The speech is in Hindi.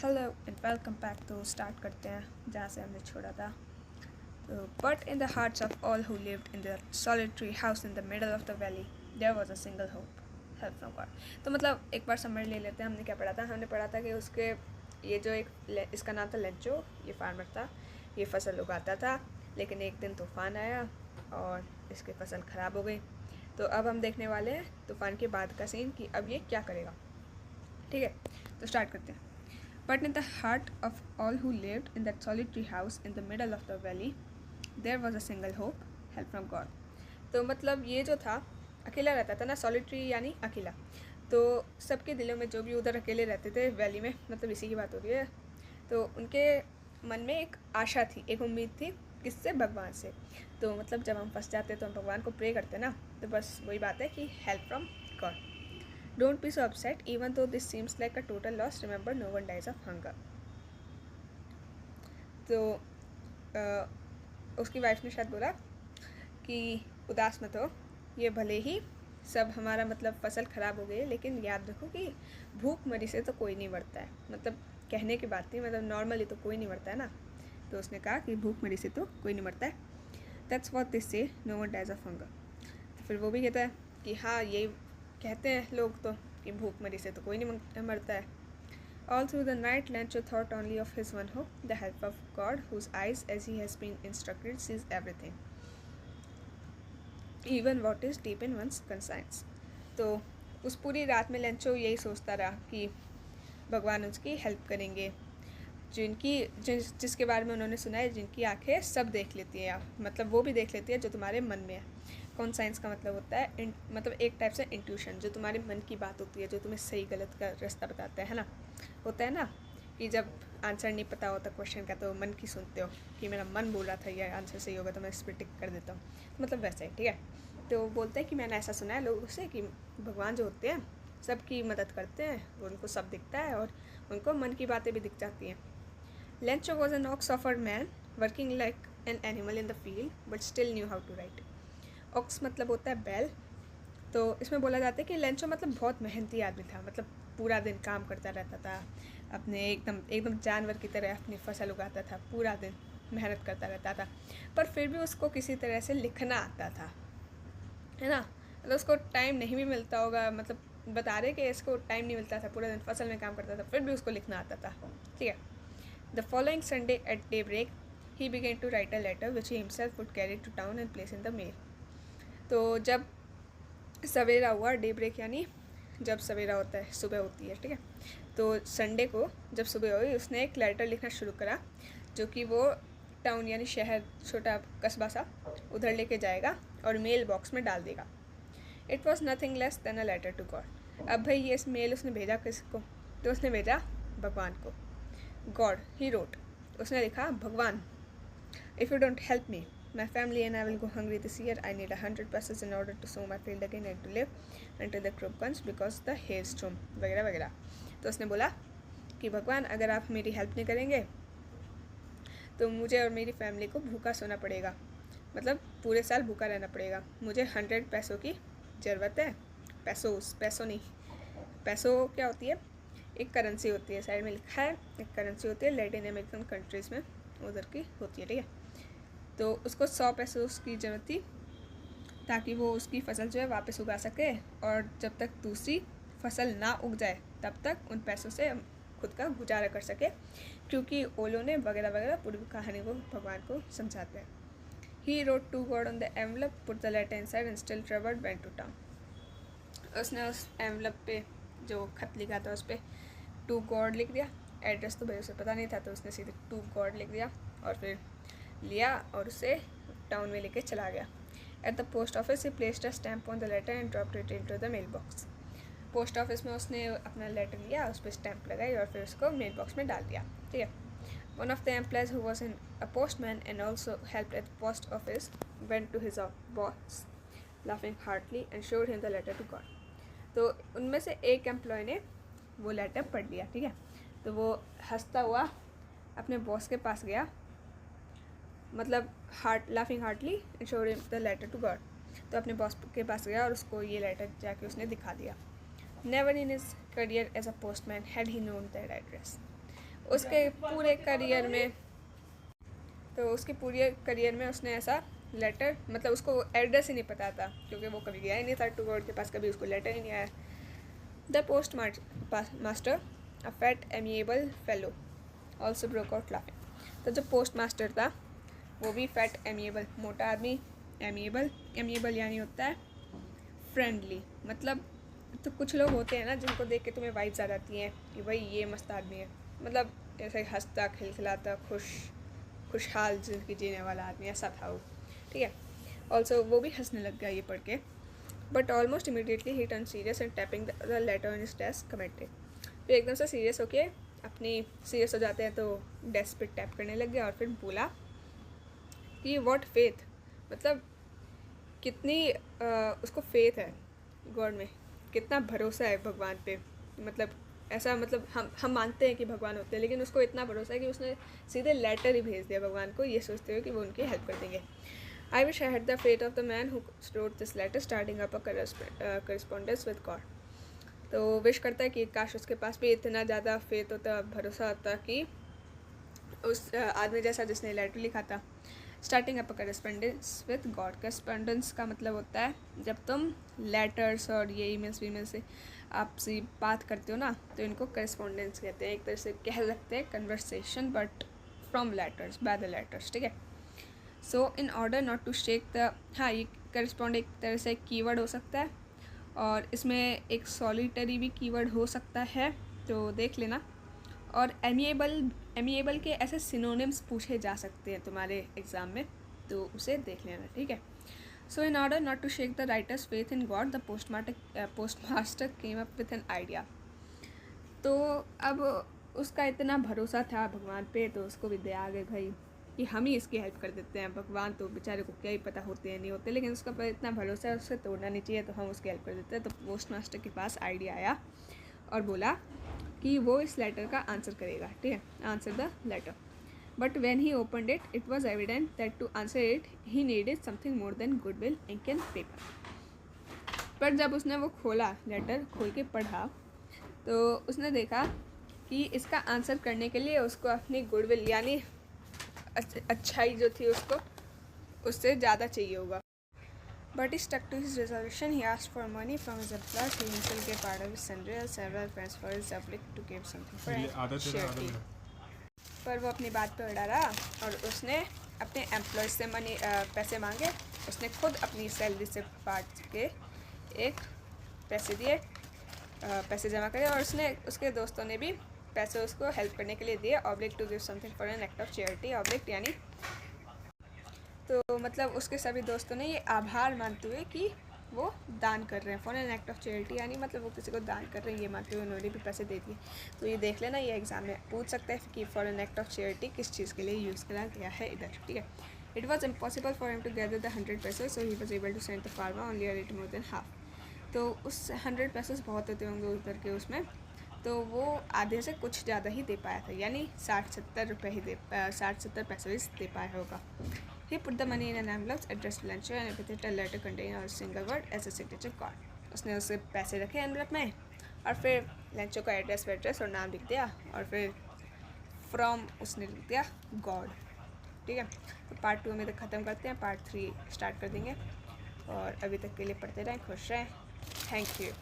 Hello and welcome back. तो स्टार्ट करते हैं जहाँ से हमने छोड़ा था। तो but in the hearts of all who lived in the solitary house in the middle of the valley there was a single hope, help from God. तो मतलब एक बार समझ ले लेते हैं हमने क्या पढ़ा था। हमने पढ़ा था कि उसके ये जो इसका नाम था लेंचो, ये फार्मर था, ये फसल उगाता था, लेकिन एक दिन तूफ़ान आया और इसकी फसल ख़राब हो गई। तो अब हम देखने वाले हैं तूफ़ान के बाद का सीन कि अब ये क्या करेगा। ठीक है, तो स्टार्ट करते हैं। But in the heart of all who lived in that solitary house in the middle of the valley, there was a single hope, help from God. तो मतलब ये जो था अकेला रहता था ना, सॉलिटरी यानी अकेला। तो सबके दिलों में जो भी उधर अकेले रहते थे वैली में, मतलब इसी की बात हो रही है, तो उनके मन में एक आशा थी, एक उम्मीद थी, किससे? भगवान से। तो मतलब जब हम फंस जाते तो हम भगवान को प्रे करते ना, तो बस वही बात है कि help from God. Don't be so upset, even though this seems like a total loss. Remember, no one dies of hunger. तो उसकी वाइफ ने शायद बोला कि उदास मत हो, ये भले ही सब हमारा मतलब फसल ख़राब हो गई, लेकिन याद रखो कि भूख मरी से तो कोई नहीं मरता है। मतलब कहने की बात नहीं, मतलब नॉर्मली तो कोई नहीं मरता है ना। तो उसने कहा कि भूख मरी से तो कोई नहीं मरता है। That's what they say, no one dies of hunger. तो फिर वो भी कहता है कि हाँ, यही कहते हैं लोग तो कि भूख मरी से तो कोई नहीं मरता है। All through the night, Lancho thought only of his one hope, the help of God, whose eyes, as he has been instructed, sees everything, even what is deep in one's conscience. तो उस पूरी रात में लेंचो यही सोचता रहा कि भगवान उसकी हेल्प करेंगे, जिसके बारे में उन्होंने सुना है, जिनकी आंखें सब देख लेती हैं, मतलब वो भी देख लेती है जो तुम्हारे मन में है। कॉन्साइंस का मतलब होता है मतलब एक टाइप से इंट्यूशन, जो तुम्हारे मन की बात होती है, जो तुम्हें सही गलत का रास्ता बताता है ना। होता है ना कि जब आंसर नहीं पता होता क्वेश्चन का, तो मन की सुनते हो कि मेरा मन बोल रहा था ये आंसर सही होगा, तो मैं इस पर टिक कर देता हूँ। मतलब वैसे ही, ठीक है। तो बोलते हैं कि मैंने ऐसा सुना है लोगों से कि भगवान जो होते हैं सबकी मदद करते हैं, उनको सब दिखता है और उनको मन की बातें भी दिख जाती हैं। Lencho was an ox-offered man, working like an animal in the field, but still knew how to write. Ox मतलब होता है बैल। तो इसमें बोला जाता है कि लेंचो मतलब बहुत मेहनती आदमी था, मतलब पूरा दिन काम करता रहता था, अपने एकदम जानवर की तरह अपनी फसल उगाता था, पूरा दिन मेहनत करता रहता था, पर फिर भी उसको किसी तरह से लिखना आता था, है ना। मतलब उसको टाइम नहीं भी मिलता होगा, मतलब बता रहे कि इसको टाइम नहीं मिलता था, पूरा दिन फसल में काम करता था, फिर भी उसको लिखना आता था। ठीक है। The following Sunday at daybreak, he began to write a letter which he himself would carry to town and place in the mail. तो जब सवेरा हुआ, डे ब्रेक यानी जब सवेरा होता है, सुबह होती है, ठीक है। तो संडे को जब सुबह हुई, उसने एक लेटर लिखना शुरू करा, जो कि वो टाउन यानी शहर, छोटा कस्बा सा, उधर लेके जाएगा और मेल बॉक्स में डाल देगा। It was nothing less than a letter to God. अब भाई ये मेल उसने भेजा किसको? तो उसने भेजा भगवान को। गॉड, ही रोट, उसने लिखा भगवान, if you don't help me, my family and I will go hungry this year. I need 100 pesos in order to sow my field again and to live until the crop comes because the hailstorm वगैरह वगैरह। तो उसने बोला कि भगवान, अगर आप मेरी हेल्प नहीं करेंगे तो मुझे और मेरी फैमिली को भूखा सोना पड़ेगा, मतलब पूरे साल भूखा रहना पड़ेगा। मुझे 100 पैसों की ज़रूरत है। पैसों नहीं, पैसों क्या होती है? एक करेंसी होती है, साइड में लिखा है, एक करेंसी होती है लैटिन अमेरिकन कंट्रीज़ में, उधर की होती है, ठीक है। तो उसको 100 पैसों की ज़रूरत थी, ताकि वो उसकी फसल जो है वापस उगा सके, और जब तक दूसरी फसल ना उग जाए तब तक उन पैसों से खुद का गुजारा कर सके, क्योंकि ओलो ने वगैरह वगैरह पूरी कहानी को भगवान को समझाते हैं। He wrote to God on the envelope, put the letter inside and still travelled went to town. उसने उस एनवलप पे जो खत लिखा था उस पर टू गॉड लिख दिया। एड्रेस तो भाई उसे पता नहीं था, तो उसने सीधे टू गॉड लिख दिया और फिर लिया और उसे टाउन में लेके चला गया। At the post office he placed a stamp on the letter and dropped it into the mail box. Post office में उसने अपना लेटर लिया, उस पर स्टैम्प लगाई और फिर उसको मेल बॉक्स में डाल दिया, ठीक है। One of the employees who was a postman and also helped at the post office went to his boss laughing heartily and showed him the letter to God. तो उनमें से एक एम्प्लॉय ने वो लेटर पढ़ लिया, ठीक है। तो वो हंसता हुआ अपने बॉस के पास गया, मतलब laughing heartily and showed him the letter to God. तो अपने बॉस के पास गया और उसको ये लेटर जाके उसने दिखा दिया। Never in his career as a postman had he known that address. उसके पूरे करियर में, तो उसके पूरे करियर में उसने ऐसा लेटर, मतलब उसको एड्रेस ही नहीं पता था क्योंकि वो कभी गया ही नहीं था टू गॉड के पास, कभी उसको लेटर ही नहीं आया। The post master, a fat amiable fellow, also broke out laughing. तो जो पोस्ट मास्टर था वो भी फैट एमिएबल, मोटा आदमी, एमिएबल यानी होता है फ्रेंडली। मतलब तो कुछ लोग होते हैं ना जिनको देख के तुम्हें वाइब्स आ जाती हैं कि भाई ये मस्त आदमी है, मतलब ऐसे हंसता खिलखिलाता खुशहाल जिंदगी जीने वाला आदमी, ऐसा था वो, ठीक है। ऑल्सो वो भी हंसने लग गया ये पढ़ के, but almost immediately he turn serious and tapping the later on his desk commented. फिर एकदम से सीरियस होके अपनी सीरियस हो जाते हैं तो डेस्क पे टैप करने लग गया और फिर बोला कि व्हाट फेथ, मतलब कितनी उसको फेथ है गॉड में, कितना भरोसा है भगवान पे। मतलब ऐसा, मतलब हम मानते हैं कि भगवान होते हैं, लेकिन उसको इतना भरोसा है कि उसने सीधे लेटर ही भेज दिया भगवान को, ये सोचते हुए कि वो उनकी हेल्प कर देंगे। I wish I had the faith of the man who wrote this letter starting up a correspondence with God. तो विश करता है कि काश उसके पास भी इतना ज़्यादा फेथ होता, भरोसा होता कि उस आदमी जैसा जिसने लेटर लिखा था। स्टार्टिंग अप करस्पेंडेंस विद गॉड, करस्पेंडेंस का मतलब होता है जब तुम लेटर्स और ये ईमेल्स वीमेल से आपसी बात करते हो ना, तो इनको करस्पॉन्डेंस कहते हैं। एक तरह से कह सकते हैं conversation, but from letters, by the letters, ठीक है। So in order not to shake the, हाँ ये करस्पॉन्ड एक तरह से कीवर्ड हो सकता है, और इसमें एक सॉलिटरी भी कीवर्ड हो सकता है, तो देख लेना। और एमिएबल के ऐसे सिनोनिम्स पूछे जा सकते हैं तुम्हारे एग्ज़ाम में, तो उसे देख लेना, ठीक है। So in order not to shake the writer's faith in God, the postmaster came up with an idea. तो अब उसका इतना भरोसा था भगवान पे, तो उसको भी दया आ गई भाई कि हम ही इसकी हेल्प कर देते हैं। भगवान तो बेचारे को क्या ही पता होते हैं नहीं होते, लेकिन उसका पर इतना भरोसा है, उससे तोड़ना नहीं चाहिए, तो हम उसकी हेल्प कर देते हैं। तो पोस्ट मास्टर के पास आइडिया आया और बोला कि वो इस लेटर का आंसर करेगा, ठीक है, answer the letter. But when he opened it, it was evident that to answer it he needed something more than goodwill, ink and paper. पर जब उसने वो खोला, लेटर खोल के पढ़ा, तो उसने देखा कि इसका आंसर करने के लिए उसको अपनी गुडविल यानी अच्छाई जो थी उसको उससे ज़्यादा चाहिए होगा। But he stuck to his resolution. He asked for money from his employers. He himself gave part of his salary and several friends for his ability to give something for charity. पर वो अपनी बात पर अड़ा रहा और उसने अपने एम्प्लॉयज से पैसे मांगे। उसने खुद अपनी सैलरी से बांट के एक पैसे दिए, पैसे जमा करे, और उसके दोस्तों ने भी पैसे उसको हेल्प करने के लिए दिए। Obliged to give something for an act of charity, obliged यानी, तो मतलब उसके सभी दोस्तों ने ये आभार मानते हुए कि वो दान कर रहे हैं, for an act of charity यानी मतलब वो किसी को दान कर रहे हैं, ये मानते हुए उन्होंने भी पैसे दे दिए। तो ये देख लेना, ये एग्जाम में पूछ सकता है कि for an act of charity किस चीज़ के लिए यूज़ करा गया है इधर, ठीक है। It was impossible for him to gather the 100 pesos, so he was able to send the farmer only a little more than half. तो उस 100 पैसेज बहुत होते होंगे उधर के उसमें, तो वो आधे से कुछ ज़्यादा ही दे पाया था, यानी 60-70 रुपये ही 60-70 पैसे दे पाया होगा। He put the money in an envelope addressed to Lencho and with it a letter containing a single word as a signature card. उसने उससे पैसे रखे एनवलप में और फिर लेंचो का एड्रेस और नाम लिख दिया, और फिर फ्रॉम उसने लिख दिया गॉड, ठीक है। तो पार्ट 2 में तक ख़त्म करते हैं, पार्ट 3 स्टार्ट कर देंगे, और अभी तक के लिए पढ़ते रहें, खुश रहें, थैंक यू।